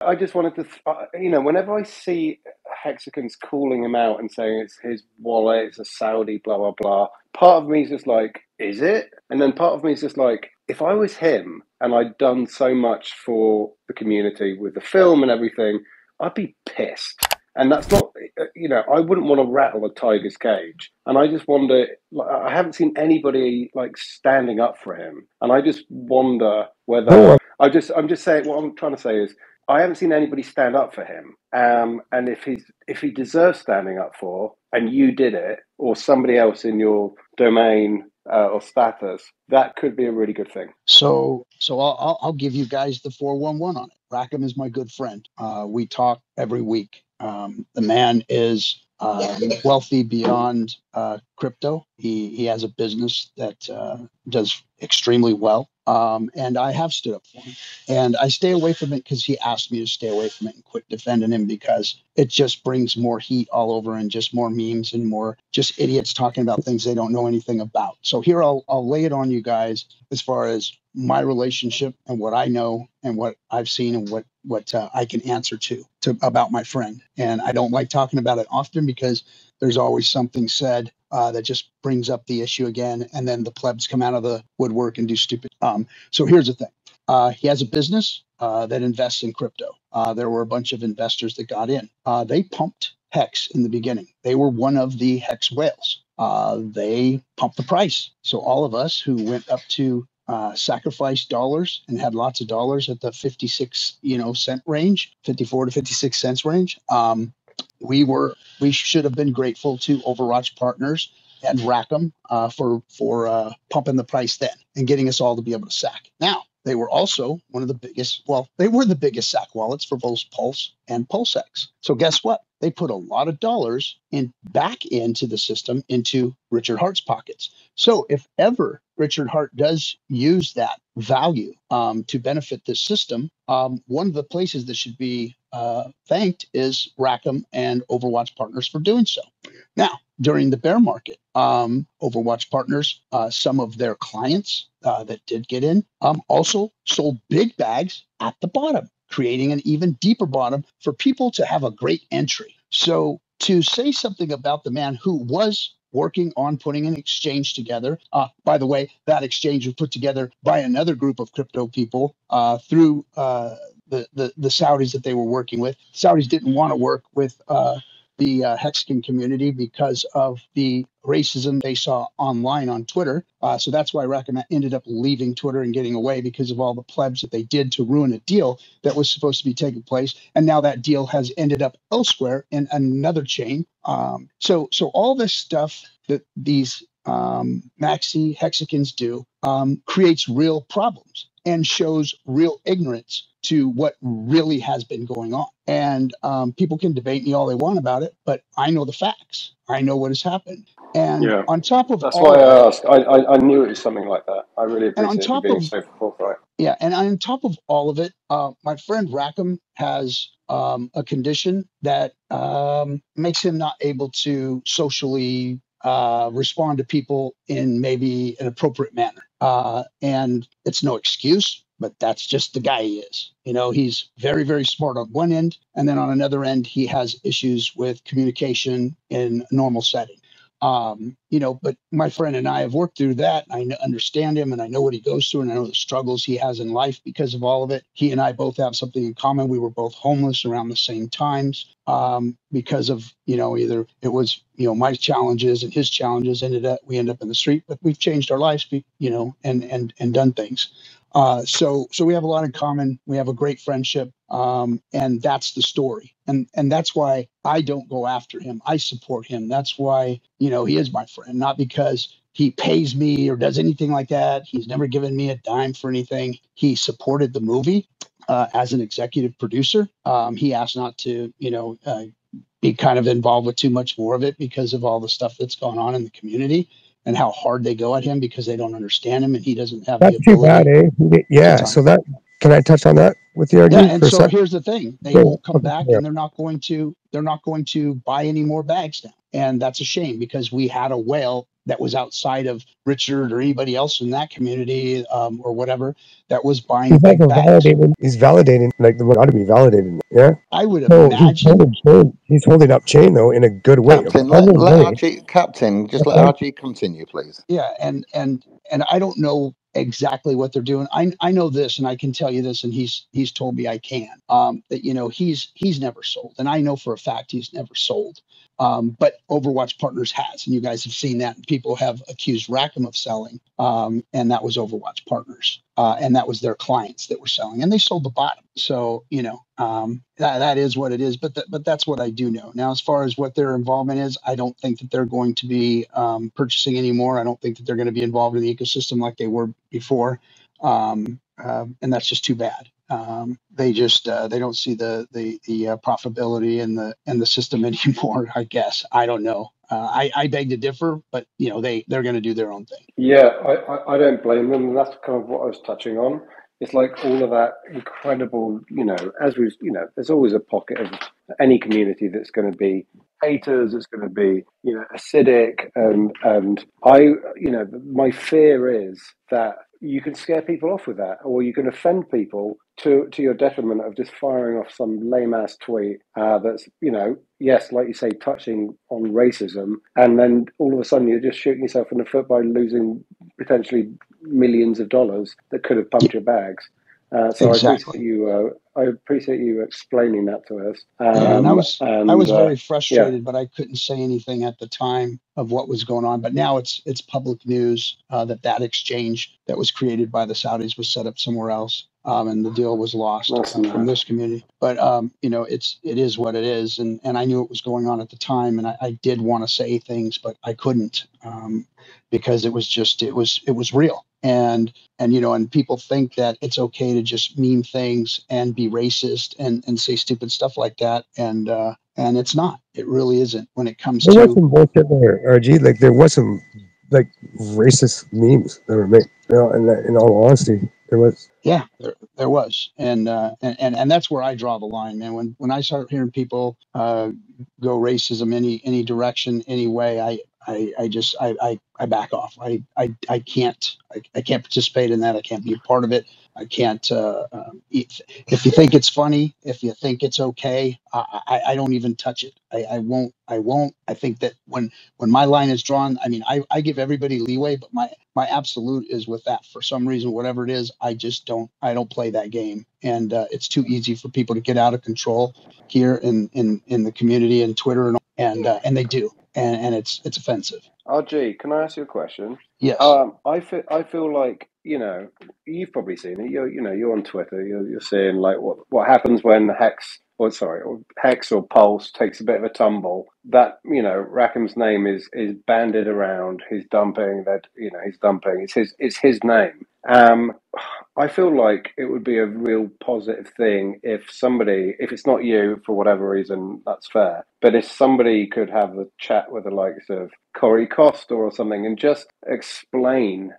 I just wanted to, whenever I see hexagons calling him out and saying it's his wallet, it's a Saudi, blah, blah, blah, part of me is just like, is it? And then part of me is just like, if I was him and I'd done so much for the community with the film and everything, I'd be pissed. And that's not, I wouldn't want to rattle a tiger's cage. And I just wonder, like, I haven't seen anybody like standing up for him. And I just wonder whether, I'm just saying, what I'm trying to say is, I haven't seen anybody stand up for him. And if he deserves standing up for, and you did it, or somebody else in your domain or status, that could be a really good thing. So I'll give you guys the 411 on it. Rackham is my good friend. We talk every week. The man is wealthy beyond crypto. He has a business that does extremely well. And I have stood up for him. And I stay away from it because he asked me to stay away from it and quit defending him, because it just brings more heat all over and just more memes and more just idiots talking about things they don't know anything about. So here I'll lay it on you guys as far as my relationship and what I know and what I've seen and what I can answer to about my friend. And I don't like talking about it often because there's always something said that just brings up the issue again, and then the plebs come out of the woodwork and do stupid. So here's the thing. He has a business that invests in crypto. There were a bunch of investors that got in. They pumped Hex in the beginning. They were one of the Hex whales. They pumped the price. So all of us who went up to sacrifice dollars and had lots of dollars at the 56 cent range, 54 to 56 cents range, we should have been grateful to Overwatch Partners and Rackham for pumping the price then and getting us all to be able to sack. Now, they were also one of the biggest, they were the biggest sack wallets for both Pulse and PulseX. So guess what? They put a lot of dollars back into the system, into Richard Hart's pockets. So if ever Richard Hart does use that value to benefit this system, one of the places that should be thanked is Rackham and Overwatch Partners for doing so. Now, during the bear market, Overwatch Partners, some of their clients that did get in, also sold big bags at the bottom, creating an even deeper bottom for people to have a great entry. So to say something about the man who was working on putting an exchange together, by the way, that exchange was put together by another group of crypto people through the Saudis that they were working with. Saudis didn't want to work with the Hexagon community because of the racism they saw online on Twitter. So that's why Rackham ended up leaving Twitter and getting away, because of all the plebs that they did to ruin a deal that was supposed to be taking place. And now that deal has ended up elsewhere in another chain. So all this stuff that these maxi hexagons do creates real problems and shows real ignorance to what really has been going on. And people can debate me all they want about it, but I know the facts. I know what has happened. And on top of that's all why I asked. I knew it was something like that. I really appreciate you being so forthright. Yeah, and on top of all of it, my friend Rackham has a condition that makes him not able to socially respond to people in maybe an appropriate manner. And it's no excuse, but that's just the guy he is. He's very, very smart on one end, and then on another end, he has issues with communication in a normal setting. But my friend and I have worked through that. I understand him, and I know what he goes through, and I know the struggles he has in life because of all of it. He and I both have something in common. We were both homeless around the same times because of, either it was, my challenges and his challenges we ended up in the street, but we've changed our lives, and done things. So we have a lot in common. We have a great friendship. And that's the story. And that's why I don't go after him. I support him. That's why, he is my friend, not because he pays me or does anything like that. He's never given me a dime for anything. He supported the movie as an executive producer. He asked not to, be kind of involved with too much more of it because of all the stuff that's going on in the community and how hard they go at him because they don't understand him and he doesn't have the ability. Too bad, eh? Yeah. So that, can I touch on that with you? Yeah, and so here's the thing: they won't come back, and they're not going to buy any more bags now, and that's a shame because we had a whale that was outside of Richard or anybody else in that community or whatever that was buying big bags. He's validating, like the one ought to be validating. Yeah. I would So imagine he's holding up chain though in a good way. Captain, let RG Captain just let RG continue, please. Yeah, and I don't know exactly what they're doing. I know this, and I can tell you this, and he's told me I can. That he's never sold, and I know for a fact he's never sold. But Overwatch Partners has, and you guys have seen that. And people have accused Rackham of selling, and that was Overwatch Partners, and that was their clients that were selling, and they sold the bottom. So that is what it is. But that's what I do know. Now, as far as what their involvement is, I don't think that they're going to be purchasing anymore. I don't think that they're going to be involved in the ecosystem like they were before, and that's just too bad. They just they don't see the profitability in the system anymore. I guess I don't know. I beg to differ, but they're going to do their own thing. Yeah, I don't blame them. And that's kind of what I was touching on. It's like all of that incredible, there's always a pocket of any community that's going to be haters. It's going to be, acidic, and my fear is that you can scare people off with that, or you can offend people to your detriment of just firing off some lame ass tweet that's, yes, like you say, touching on racism, and then all of a sudden you're just shooting yourself in the foot by losing potentially millions of dollars that could have pumped your bags. So exactly. I appreciate you explaining that to us. And I was very frustrated, but I couldn't say anything at the time of what was going on. But now it's public news that exchange that was created by the Saudis was set up somewhere else, and the deal was lost from this community. But it is what it is, and I knew it was going on at the time, and I did want to say things, but I couldn't because it was real. And people think that it's okay to just meme things and be racist and say stupid stuff like that. And it's not. It really isn't when it comes to. There was some bullshit there, RG. Like there was some like racist memes that were made. In all honesty, there was. Yeah, there was, and that's where I draw the line, man. When I start hearing people go racism any direction, any way, I back off. I can't participate in that. I can't be a part of it. I can't. If you think it's funny, if you think it's okay, I don't even touch it. I won't. I think that when my line is drawn, I mean, I give everybody leeway, but my absolute is with that. For some reason, whatever it is, I just don't. I don't play that game, and it's too easy for people to get out of control here in the community and Twitter and they do, and it's offensive. RG, can I ask you a question? Yes. I feel like you've probably seen it. You're on Twitter. You're seeing like what happens when Hex or Pulse takes a bit of a tumble. That Rackham's name is bandied around. He's dumping that. He's dumping. It's his name. I feel like it would be a real positive thing if it's not you for whatever reason, that's fair. But if somebody could have a chat with the likes of Corey Costa or something and just explain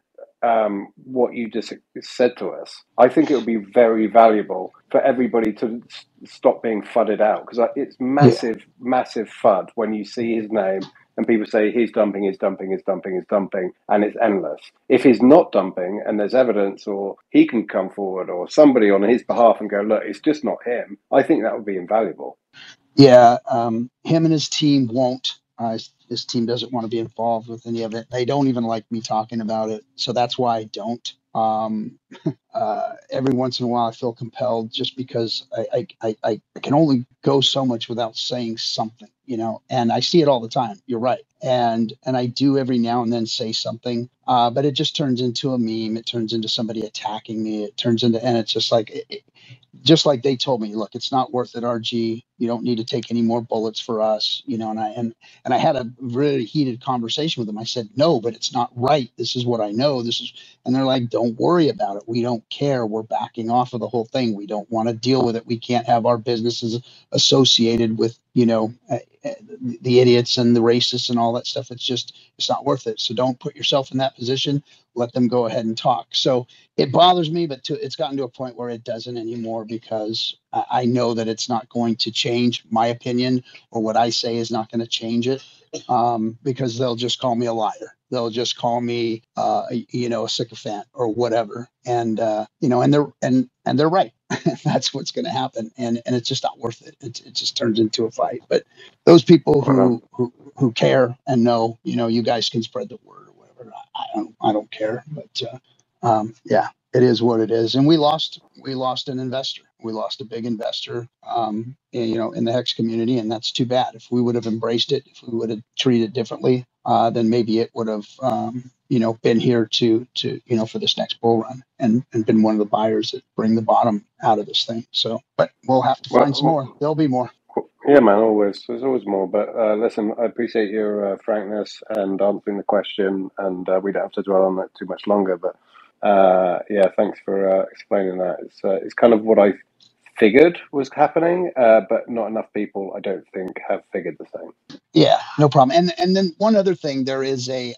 what you just said to us, I think it would be very valuable for everybody to stop being fudded out, because it's massive FUD when you see his name and people say he's dumping, and it's endless. If he's not dumping and there's evidence, or he can come forward or somebody on his behalf and go, look, it's just not him, I think that would be invaluable. Yeah, him and his team won't. His team doesn't want to be involved with any of it. They don't even like me talking about it, so that's why I don't. Every once in a while, I feel compelled, just because I can only go so much without saying something, and I see it all the time. You're right. And I do every now and then say something, but it just turns into a meme. It turns into somebody attacking me. And it's just like, just like they told me, look, it's not worth it, RG. You don't need to take any more bullets for us, and I had a really heated conversation with them. I said, no, but it's not right. This is what I know. And they're like, don't worry about it. We don't care. We're backing off of the whole thing. We don't want to deal with it. We can't have our businesses associated with, the idiots and the racists and all that stuff. It's not worth it. So don't put yourself in that position. Let them go ahead and talk. So it bothers me, but it's gotten to a point where it doesn't anymore, because I know that it's not going to change my opinion, or what I say is not going to change it, because they'll just call me a liar. they'll just call me, a sycophant or whatever. And, and they're right. That's what's going to happen. And it's just not worth it. It just turns into a fight. But those people who care and know, you guys can spread the word or whatever. I don't care. But, yeah, it is what it is. And we lost an investor. We lost a big investor, in the Hex community, and that's too bad. If we would have embraced it, if we would have treated it differently, then maybe it would have, been here to for this next bull run and been one of the buyers that bring the bottom out of this thing. So, but we'll have to find some more. There'll be more. Yeah, man, always. There's always more. But listen, I appreciate your frankness and answering the question, and we don't have to dwell on that too much longer. But yeah, thanks for explaining that. It's kind of what I figured was happening, but not enough people, I don't think, have figured the same. Yeah, no problem. And then one other thing, there is a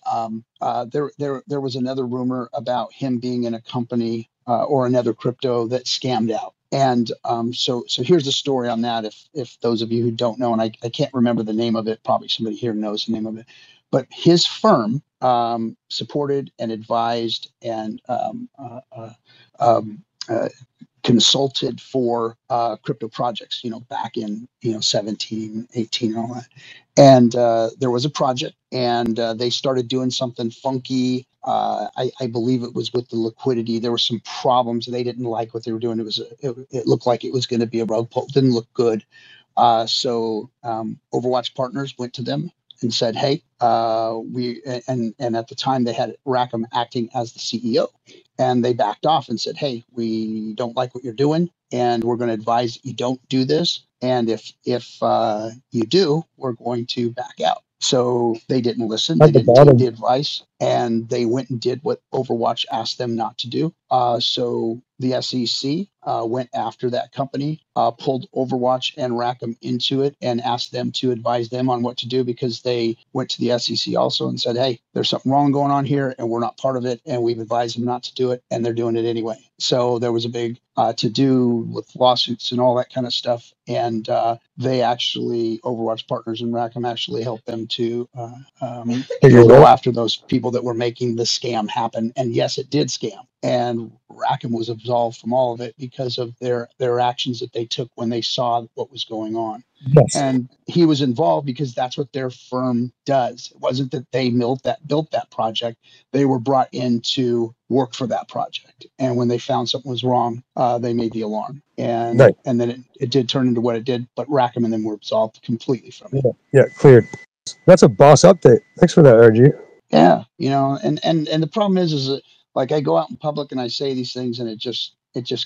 there was another rumor about him being in a company or another crypto that scammed out. And so here's the story on that. If those of you who don't know, and I can't remember the name of it, probably somebody here knows the name of it, but his firm supported and advised and consulted for crypto projects, back in 17, 18, and all that. And there was a project, and they started doing something funky. I believe it was with the liquidity. There were some problems. They didn't like what they were doing. It looked like it was going to be a rug pull. It didn't look good. So Overwatch Partners went to them and said, "Hey, we," and at the time they had Rackham acting as the CEO, and they backed off and said, "Hey, we don't like what you're doing, and we're going to advise you don't do this. And if you do, we're going to back out." So they didn't listen. They didn't take the advice, and they went and did what Overwatch asked them not to do. So the SEC went after that company, pulled Overwatch and Rackham into it, and asked them to advise them on what to do, because they went to the SEC also and said, "Hey, there's something wrong going on here, and we're not part of it, and we've advised them not to do it, and they're doing it anyway." So there was a big to-do with lawsuits and all that kind of stuff. And they actually, Overwatch Partners and Rackham, actually helped them to go after those people that were making the scam happen. And yes, it did scam. And Rackham was absolved from all of it because of their actions that they took when they saw what was going on. Yes. And he was involved because that's what their firm does. It wasn't that they built that project. They were brought in to work for that project. And when they found something was wrong, they made the alarm. And Right. And then it did turn into what it did. But Rackham and them were absolved completely from it. Yeah, cleared. That's a boss update. Thanks for that, RG. Yeah, and the problem is that, like, I go out in public and I say these things, and it just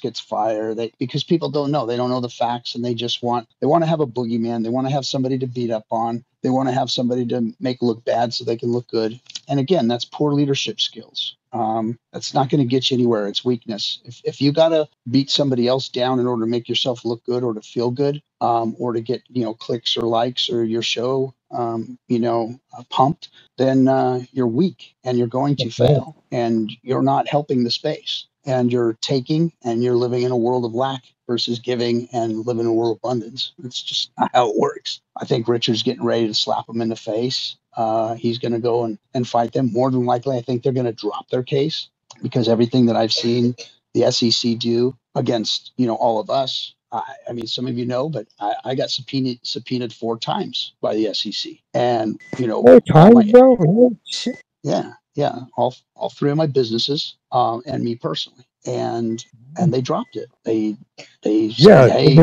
gets fire. Because people don't know. They don't know the facts, and they want to have a boogeyman. They want to have somebody to beat up on. They want to have somebody to make look bad so they can look good. And again, that's poor leadership skills. That's not going to get you anywhere. It's weakness. If you got to beat somebody else down in order to make yourself look good or to feel good, or to get clicks or likes or your show pumped, then you're weak and you're going to fail, and you're not helping the space, and you're taking, and you're living in a world of lack versus giving and living in a world of abundance. It's just not how it works. I think Richard's getting ready to slap him in the face. He's going to go and fight them. More than likely, I think they're going to drop their case, because everything that I've seen the SEC do against all of us. I mean, some of you know, but I got subpoenaed 4 times by the SEC, and 4 times, bro? Oh, shit. Yeah, all 3 of my businesses, and me personally, and they dropped it. They said, "Hey,"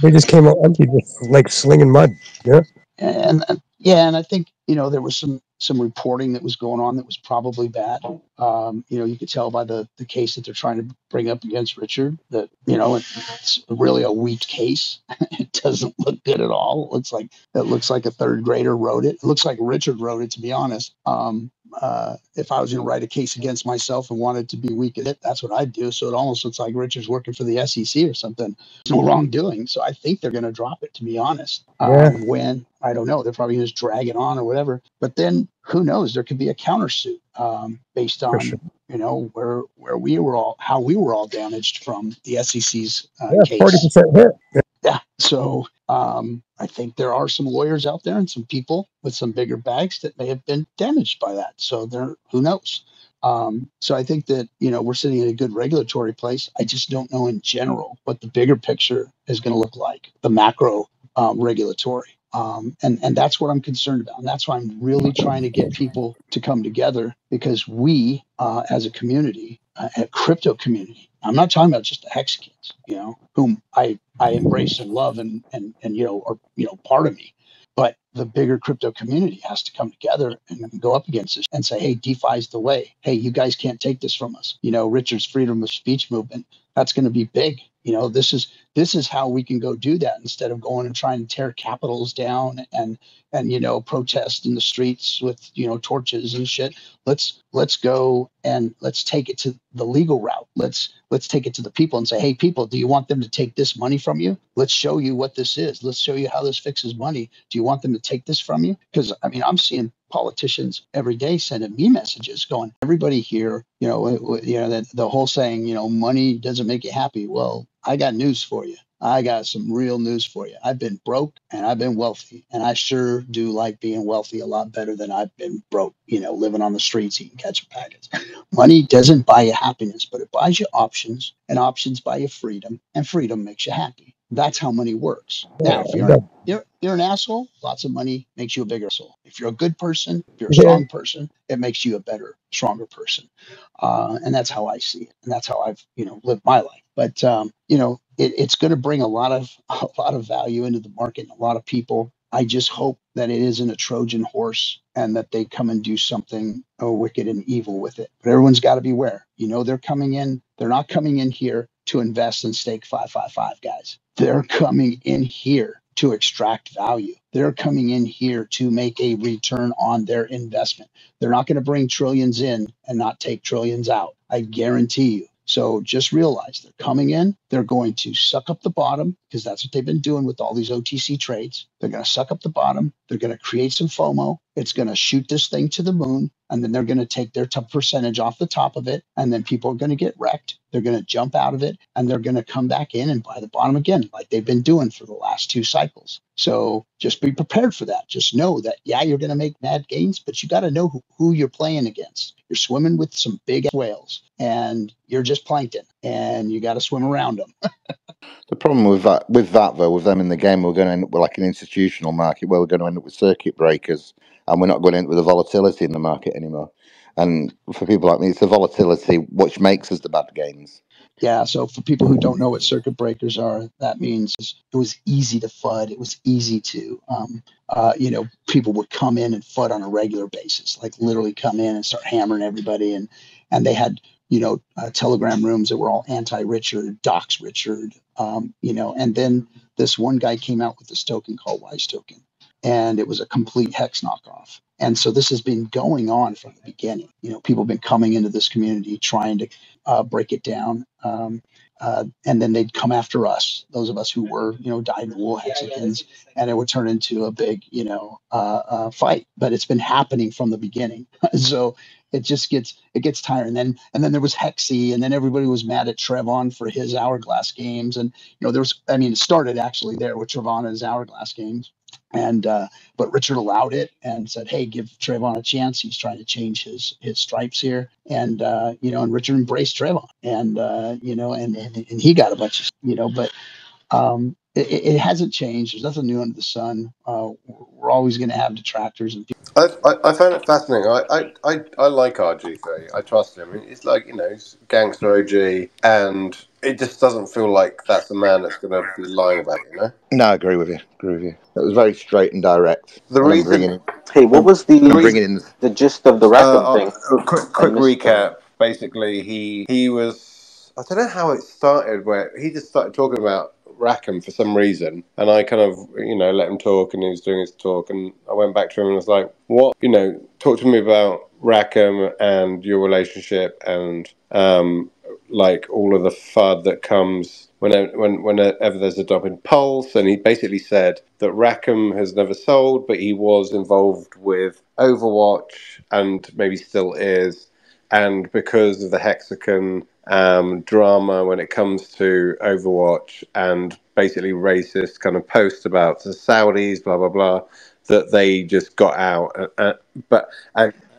they just came out empty, with like slinging mud. Yeah, and I think there was some reporting that was going on that was probably bad. You could tell by the case that they're trying to bring up against Richard that it's really a weak case. It doesn't look good at all. It looks like a 3rd grader wrote it. It looks like Richard wrote it, to be honest. If I was going to write a case against myself and wanted to be weak at it, that's what I'd do. So it almost looks like Richard's working for the SEC or something. There's no wrongdoing. So I think they're going to drop it, to be honest. When, I don't know, they're probably going to just drag it on or whatever. But then who knows? There could be a countersuit based on how we were all damaged from the SEC's case. 40% hit. Yeah. So I think there are some lawyers out there and some people with some bigger bags that may have been damaged by that. So who knows? So I think that, we're sitting in a good regulatory place. I just don't know in general what the bigger picture is going to look like, the macro regulatory. And that's what I'm concerned about. And that's why I'm really trying to get people to come together, because we, as a community, a crypto community, I'm not talking about just the Hexicans, whom I embrace and love and are, part of me. But the bigger crypto community has to come together and go up against this and say, hey, DeFi is the way. Hey, you guys can't take this from us. Richard's freedom of speech movement, that's going to be big. This is how we can go do that, instead of going and trying to tear capitals down and protest in the streets with torches and shit. Let's go and let's take it to the legal route. Let's take it to the people and say, hey, people, do you want them to take this money from you? Let's show you what this is. Let's show you how this fixes money. Do you want them to take this from you? Because I'm seeing politicians every day sending me messages going, everybody here, that the whole saying, money doesn't make you happy. Well, I got news for you. I got some real news for you. I've been broke and I've been wealthy, and I sure do like being wealthy a lot better than I've been broke, living on the streets eating ketchup packets. Money doesn't buy you happiness, but it buys you options, and options buy you freedom, and freedom makes you happy. That's how money works. Now, if you're an asshole, lots of money makes you a bigger asshole. If you're a good person, if you're a strong person, it makes you a better, stronger person. And that's how I see it, and that's how I've lived my life. But it's going to bring a lot of value into the market and a lot of people. I just hope that it isn't a Trojan horse and that they come and do something wicked and evil with it. But everyone's got to beware. They're coming in. They're not coming in here to invest and stake 555, guys. They're coming in here to extract value. They're coming in here to make a return on their investment. They're not going to bring trillions in and not take trillions out. I guarantee you. So just realize they're coming in. They're going to suck up the bottom, because that's what they've been doing with all these OTC trades. They're going to suck up the bottom. They're going to create some FOMO. It's going to shoot this thing to the moon. And then they're going to take their percentage off the top of it. And then people are going to get wrecked. They're going to jump out of it, and they're going to come back in and buy the bottom again, like they've been doing for the last 2 cycles. So just be prepared for that. Just know that, yeah, you're going to make mad gains, but you got to know who you're playing against. You're swimming with some big whales, and you're just plankton, and you got to swim around them. The problem with that though, with them in the game, we're going to end up with like an institutional market where we're going to end up with circuit breakers, and we're not going to end up with the volatility in the market anymore. And for people like me, it's the volatility which makes us the bad gains. Yeah, so for people who don't know what circuit breakers are, that means it was easy to FUD. It was easy to, people would come in and FUD on a regular basis, like literally come in and start hammering everybody. And they had, Telegram rooms that were all anti-Richard, dox Richard, and then this one guy came out with this token called Wise Token, and it was a complete hex knockoff. And so this has been going on from the beginning. People have been coming into this community trying to break it down. And then they'd come after us, those of us who were, dyed-in-the-wool Hexicans, and it would turn into a big, fight. But it's been happening from the beginning. So it just gets tiring. And then there was Hexy, and then everybody was mad at Trevon for his Hourglass games. And, it started actually there with Trevon and his Hourglass games. And but Richard allowed it and said, "Hey, give Trayvon a chance. He's trying to change his stripes here." And and Richard embraced Trayvon, and and he got a bunch of but it hasn't changed. There's nothing new under the sun. We're always going to have detractors and people. I find it fascinating. I like RG3. I trust him. It's like, he's gangster OG, and it just doesn't feel like that's the man that's going to be lying about it, No, I agree with you. It was very straight and direct. The reason. Hey, what was the gist of the Rackham thing? Quick recap. Basically, he was. I don't know how it started. Where he just started talking about Rackham for some reason, and I kind of let him talk, and he was doing his talk, and I went back to him and was like, "What? Talk to me about Rackham and your relationship, and like all of the FUD that comes whenever there's a drop in Pulse." And he basically said that Rackham has never sold, but he was involved with Overwatch and maybe still is. And because of the Hexagon, drama when it comes to Overwatch and basically racist kind of posts about the Saudis, blah blah blah, that they just got out. But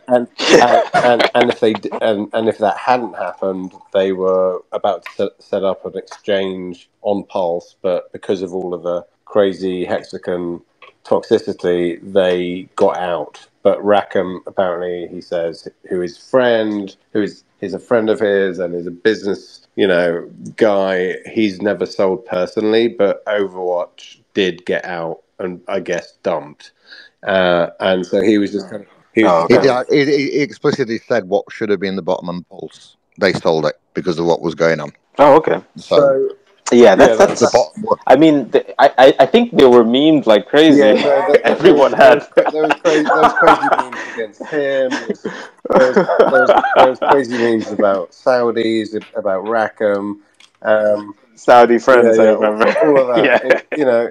and if they and if that hadn't happened, they were about to set up an exchange on Pulse, but because of all of the crazy Hexagon toxicity, they got out. But Rackham, apparently, he says, who is a friend of his and is a business, guy. He's never sold personally, but Overwatch did get out and I guess dumped. And so he was just kind of. He explicitly said what should have been the bottom on Pulse. They sold it because of what was going on. Oh, okay. So yeah, that's the bottom. I mean, I think they were memed like crazy. Yeah, everyone had. There was crazy memes against him. There was crazy memes about Saudis, about Rackham. Saudi friends, I remember. All of that. Yeah.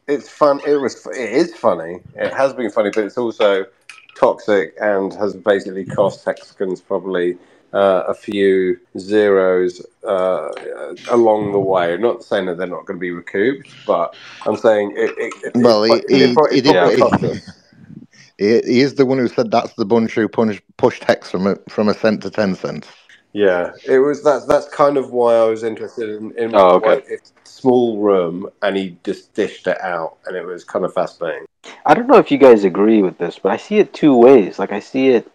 It's fun. It is funny. It has been funny, but it's also toxic and has basically cost Hexagons probably a few zeros along the way. I'm not saying that they're not going to be recouped, but I'm saying it cost us. He is the one who said that's the bunch who pushed Hex from a cent to 10 cents. Yeah, it was. That's kind of why I was interested in it's a small room, and he just dished it out, and it was kind of fascinating. I don't know if you guys agree with this, but I see it two ways. Like I see it.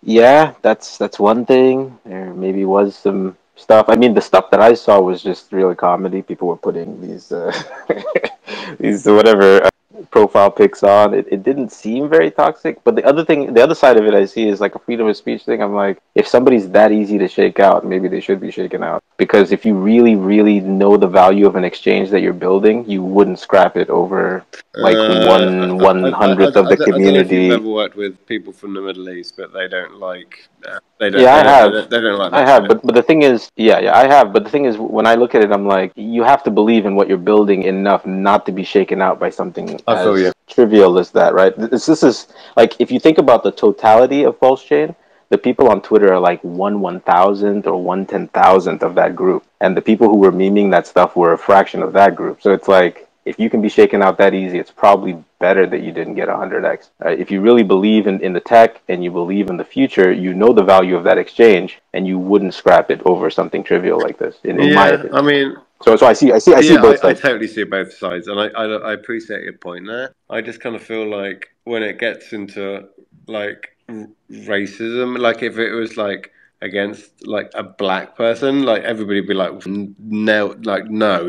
Yeah, that's one thing. There maybe was some stuff. I mean, the stuff that I saw was just really comedy. People were putting these these whatever profile pics on. It didn't seem very toxic. But the other side of it I see is like a freedom of speech thing. I'm like, if somebody's that easy to shake out, maybe they should be shaken out. Because if you really, really know the value of an exchange that you're building, you wouldn't scrap it over like 1/100th of the community. I don't know if you've ever worked with people from the Middle East, but they don't like. I have. They don't like. I have, but the thing is, I have. But the thing is, when I look at it, I'm like, you have to believe in what you're building enough not to be shaken out by something as trivial as that, right? This is like, if you think about the totality of Pulsechain, the people on Twitter are like 1/1000th or 1/10,000th of that group, and the people who were memeing that stuff were a fraction of that group. So it's like, if you can be shaken out that easy, it's probably better that you didn't get 100x. If you really believe in the tech and you believe in the future, you know the value of that exchange, and you wouldn't scrap it over something trivial like this. In my opinion. I mean, so I see both sides. I totally see both sides, and I appreciate your point there. I just kind of feel like when it gets into like racism, like if it was like against like a black person, like everybody would be like, no,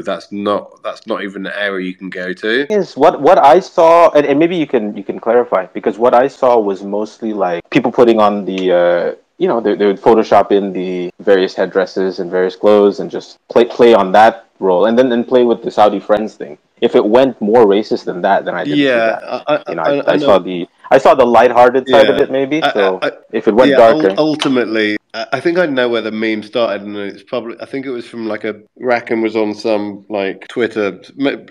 that's not even an area you can go to. Is what I saw, and maybe you can clarify, because what I saw was mostly like people putting on the they would Photoshop in the various headdresses and various clothes and just play on that role, and then play with the Saudi friends thing. If it went more racist than that, then I didn't see that. I saw the lighthearted side of it, maybe. So if it went darker, ultimately, I think I know where the meme started, and I think it was from like Rackham was on some like Twitter,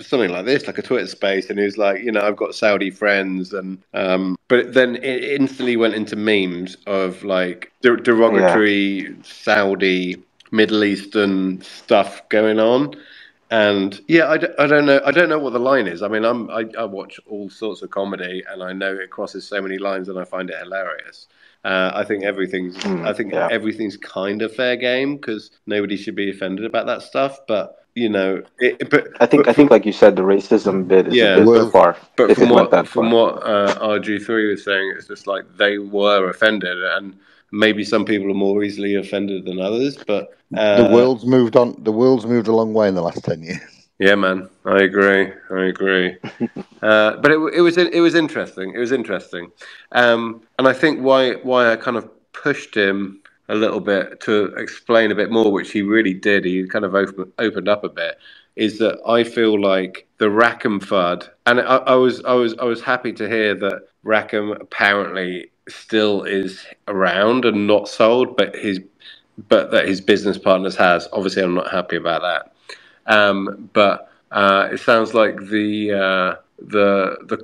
something like this, like a Twitter space, and he was like, I've got Saudi friends, and but then it instantly went into memes of like derogatory Saudi, Middle Eastern stuff going on. And I don't know what the line is. I mean, I watch all sorts of comedy, and I know it crosses so many lines, and I find it hilarious. I think everything's kind of fair game because nobody should be offended about that stuff. But I think like you said, the racism bit is a bit too far. But from what RG3 was saying, it's just like they were offended, and maybe some people are more easily offended than others. But the world's moved on. The world's moved a long way in the last 10 years. Yeah, man, I agree. But it was interesting. It was interesting, and I think why I kind of pushed him a little bit to explain a bit more, which he really did. He kind of opened up a bit. Is that I feel like the Rackham FUD, and I was happy to hear that Rackham apparently still is around and not sold, but that his business partners has. Obviously, I'm not happy about that. But it sounds like the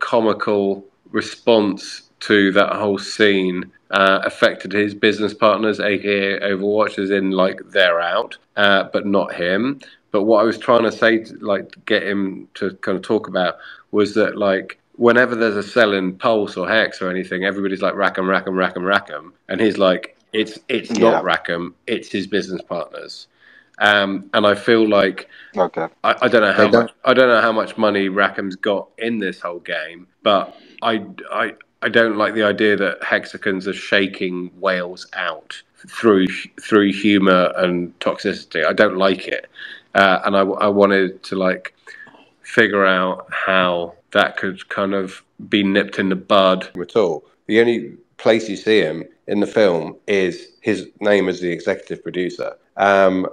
comical response to that whole scene affected his business partners, aka Overwatch, as in like they're out, but not him. But what I was trying to say, to get him to kind of talk about, was that like whenever there's a sell in Pulse or Hex or anything, everybody's like Rackham, Rackham, Rackham, Rackham, and he's like, it's not Rackham, it's his business partners. And I feel like I don't know how much money Rackham's got in this whole game, but I don't like the idea that hexagons are shaking whales out through humor and toxicity. I don't like it, and I wanted to like figure out how that could kind of be nipped in the bud at all. The only place you see him in the film is his name as the executive producer. And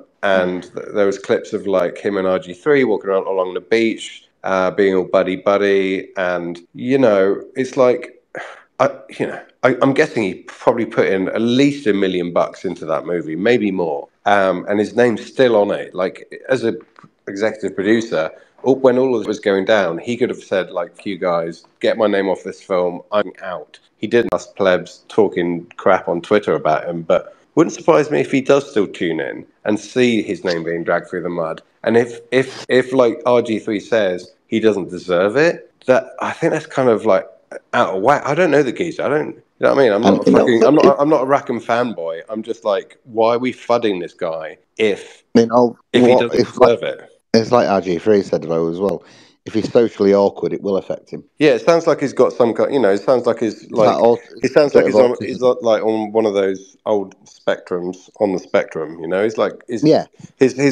there was clips of like him and RG3 walking around along the beach, being all buddy, and it's like, I'm guessing he probably put in at least $1 million into that movie, maybe more. And his name's still on it. Like as a executive producer, when all of this was going down, he could have said like, "You guys, get my name off this film. I'm out." He didn't. Us plebs talking crap on Twitter about him, but wouldn't surprise me if he does still tune in and see his name being dragged through the mud. And if like RG3 says he doesn't deserve it, that I think that's kind of like out of whack. I don't know the geezer. I don't. You know what I mean? I'm not a Rackham fanboy. I'm just like, why are we fudding this guy if he doesn't deserve it? It's like RG3 said though as well. If he's socially awkward, it will affect him. Yeah, it sounds like he's got some kind. It sounds like he's like. It sounds like he's on one of those old spectrums on the spectrum. He's like he's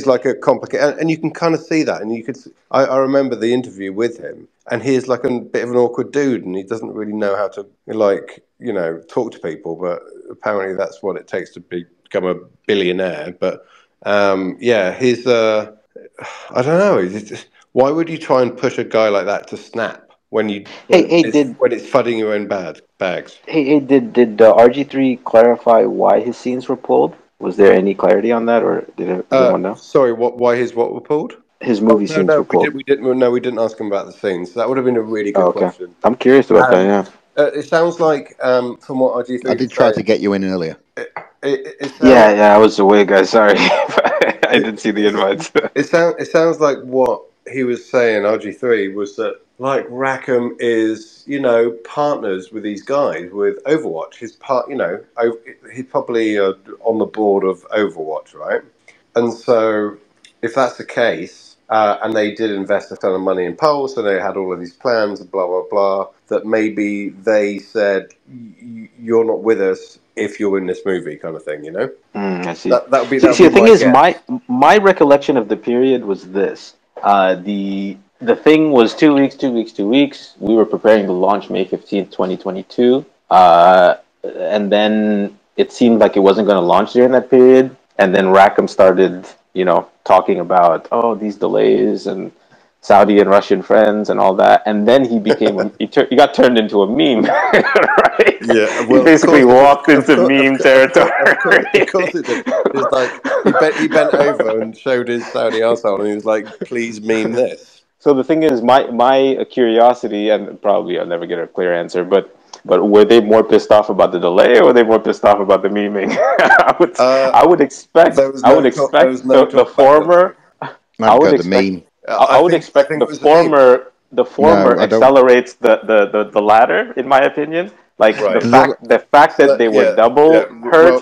like a complicated, and you can kind of see that. And you could. I remember the interview with him, and he's like a bit of an awkward dude, and he doesn't really know how to talk to people. But apparently, that's what it takes to become a billionaire. But he's. I don't know. Why would you try and push a guy like that to snap when it's fudding your own bags? Did RG3 clarify why his scenes were pulled? Was there any clarity on that, or did anyone know? Sorry, why his what were pulled? His movie scenes were pulled. We didn't ask him about the scenes. That would have been a really good question. I'm curious about that. Yeah. It sounds like from what RG3. I did try to get you in earlier. I was away, guys. Sorry, I didn't see the invites. It sounds like what he was saying, RG3, was that like Rackham is, partners with these guys with Overwatch. He's he's probably on the board of Overwatch, right? And so if that's the case, and they did invest a ton of money in Pulse, and they had all of these plans and blah, blah, blah, that maybe they said, you're not with us if you're in this movie kind of thing, I see. That would be the thing is, my recollection of the period was this. The thing was 2 weeks. We were preparing to launch May 15th, 2022. And then it seemed like it wasn't going to launch during that period. And then Rackham started, talking about, these delays and Saudi and Russian friends and all that. And then he became, he got turned into a meme, right? Yeah. Well, he basically walked into meme territory. Of course it did. It's like, he bent over and showed his Saudi arsehole and he was like, please meme this. So the thing is, my curiosity, and probably I'll never get a clear answer, but were they more pissed off about the delay, or were they more pissed off about the memeing? I would expect the former. I would expect the former accelerates the latter, in my opinion. Like the fact that they were double hurt,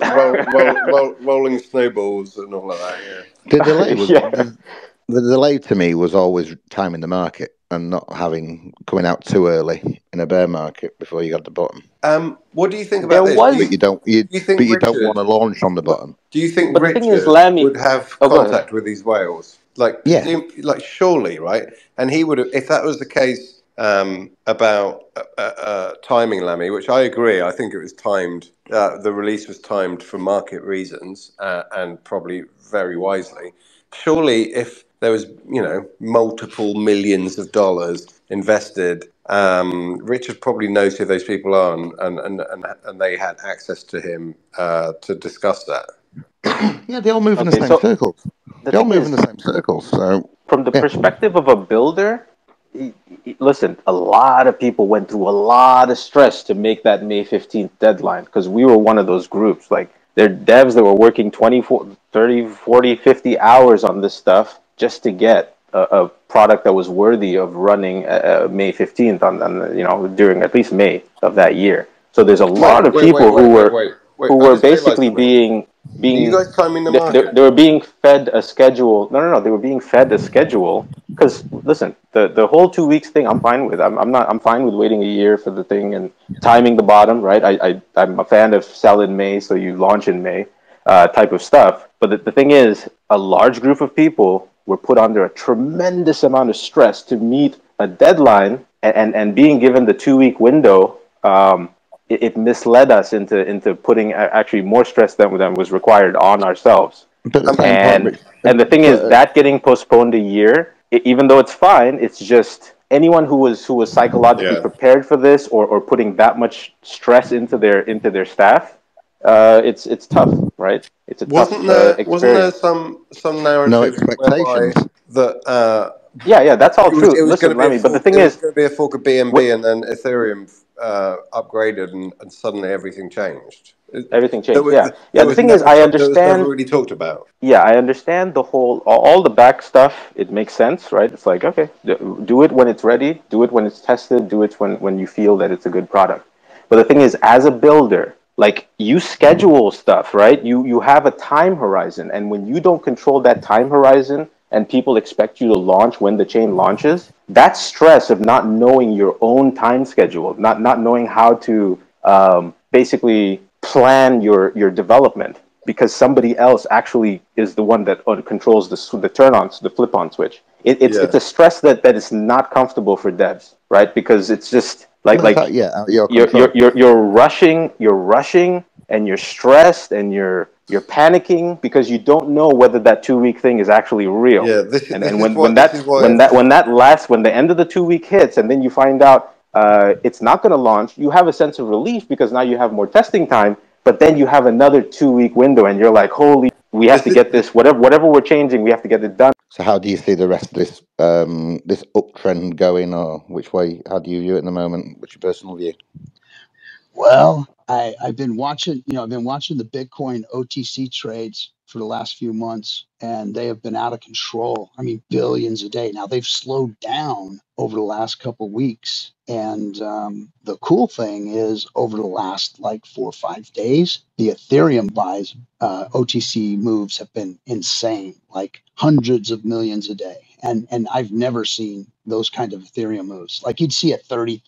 rolling snowballs and all of that. Yeah. The delay was. The delay to me was always timing the market and not coming out too early in a bear market before you got the bottom. What do you think about this? But you don't want to launch on the bottom. Do you think Richard would have contact with these whales? Like surely, right? And he would have, if that was the case about timing Lammy, which I agree. I think it was timed. The release was timed for market reasons and probably very wisely. Surely, if there was, multiple millions of dollars invested, Richard probably knows who those people are, and they had access to him to discuss that. Yeah, they all move in the same circles. They all move in the same circles. So, from the perspective of a builder, listen, a lot of people went through a lot of stress to make that May 15th deadline, because we were one of those groups. Like, there are devs that were working 24, 30, 40, 50 hours on this stuff just to get a product that was worthy of running May 15th during at least May of that year. So there's a lot of people who were basically being Are you guys timing the market? they were being fed a schedule. No. They were being fed a schedule. Because listen, the whole 2 weeks thing, I'm fine with. I'm fine with waiting a year for the thing and timing the bottom, right? I'm a fan of sell in May, so you launch in May, type of stuff. But the thing is, a large group of people were put under a tremendous amount of stress to meet a deadline, and being given the 2 week window. It misled us into putting actually more stress than was required on ourselves. But at the same point, And the thing is that getting postponed a year, even though it's fine, it's just anyone who was psychologically prepared for this, or putting that much stress into their staff, it's tough, right? It's a Wasn't tough there some narrative no expectations. that yeah, that's all true. it was Listen, going to be Remy, but the thing it was is, going to be a fork of BNB, and then Ethereum upgraded, and suddenly everything changed. everything changed. The thing is, I understand. That was never really talked about. Yeah, I understand all the back stuff. It makes sense, right? It's like, okay, do it when it's ready, do it when it's tested, do it when you feel that it's a good product. But the thing is, as a builder, like, you schedule stuff, right? You have a time horizon, and when you don't control that time horizon, and people expect you to launch when the chain launches, that stress of not knowing your own time schedule, not knowing how to basically plan your development, because somebody else actually is the one that controls the turn on, the flip on switch. It's a stress that is not comfortable for devs, right? Because it's just you're rushing, and you're stressed, and you're panicking because you don't know whether that 2 week thing is actually real. Yeah, when the end of the 2 week hits, and then you find out it's not going to launch, you have a sense of relief because now you have more testing time. But then you have another 2 week window, and you're like, holy, we have to get this, whatever we're changing, we have to get it done. So how do you see the rest of this this uptrend going, or which way? How do you view it in the moment? What's your personal view? Well, I've been watching, the Bitcoin OTC trades for the last few months, and they have been out of control. I mean, billions a day. Now they've slowed down over the last couple of weeks. And the cool thing is, over the last like 4 or 5 days, the Ethereum buys, OTC moves have been insane, like hundreds of millions a day. And I've never seen those kind of Ethereum moves. Like, you'd see a $30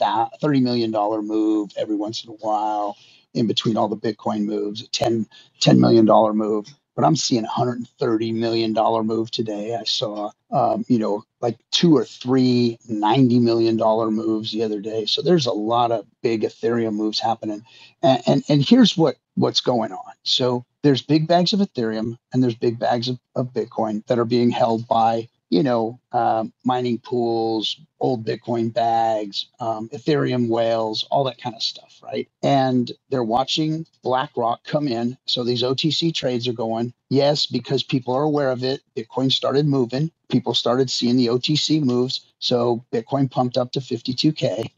million move every once in a while in between all the Bitcoin moves, a $10 million move. But I'm seeing $130 million move today. I saw, like 2 or 3 $90 million moves the other day. So there's a lot of big Ethereum moves happening. And here's what's going on. So there's big bags of Ethereum, and there's big bags of Bitcoin that are being held by, mining pools, old Bitcoin bags, Ethereum whales, all that kind of stuff, right? And they're watching BlackRock come in. So these OTC trades are going, yes, because people are aware of it. Bitcoin started moving. People started seeing the OTC moves. So Bitcoin pumped up to 52K.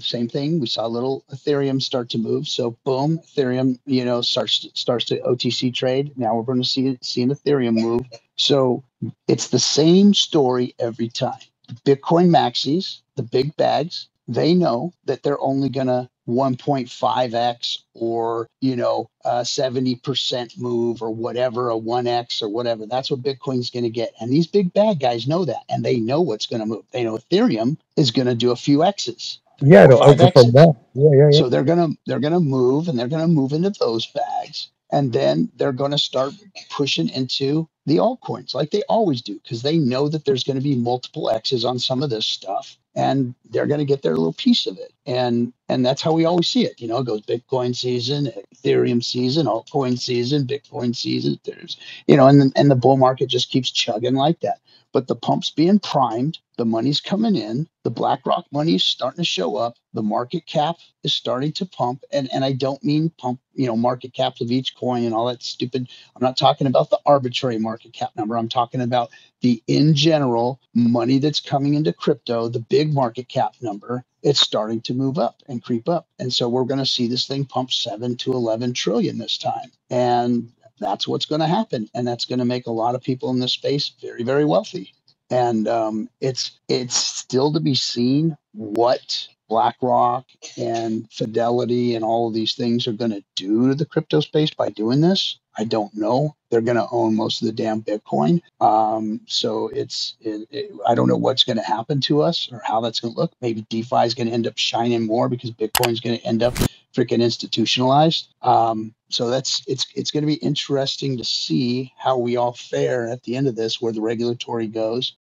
Same thing. We saw a little Ethereum start to move. So boom, Ethereum, starts to OTC trade. Now we're going to see an Ethereum move. So it's the same story every time. Bitcoin maxis, the big bags, they know that they're only going to 1.5x or 70% move or whatever, a 1x or whatever. That's what Bitcoin's going to get. And these big bad guys know that, and they know what's going to move. They know Ethereum is going to do a few x's. Yeah, it'll outperform that. Yeah. So they're gonna move, and they're gonna move into those bags, and then they're gonna start pushing into the altcoins like they always do, because they know that there's going to be multiple X's on some of this stuff, and they're going to get their little piece of it. And that's how we always see it. It goes Bitcoin season, Ethereum season, altcoin season, Bitcoin season. There's, and the bull market just keeps chugging like that. but the pump's being primed. The money's coming in. The BlackRock money's starting to show up. The market cap is starting to pump. And I don't mean pump, market caps of each coin and all that stupid. I'm not talking about the arbitrary market cap number. I'm talking about the in general money that's coming into crypto, the big market cap number. It's starting to move up and creep up. And so we're going to see this thing pump 7 to 11 trillion this time. And that's what's going to happen. And that's going to make a lot of people in this space very, very wealthy. And it's still to be seen what BlackRock and Fidelity and all of these things are going to do to the crypto space by doing this. I don't know. They're going to own most of the damn Bitcoin. So I don't know what's going to happen to us or how that's going to look. Maybe DeFi is going to end up shining more because Bitcoin is going to end up freaking institutionalized. So it's going to be interesting to see how we all fare at the end of this, where the regulatory goes.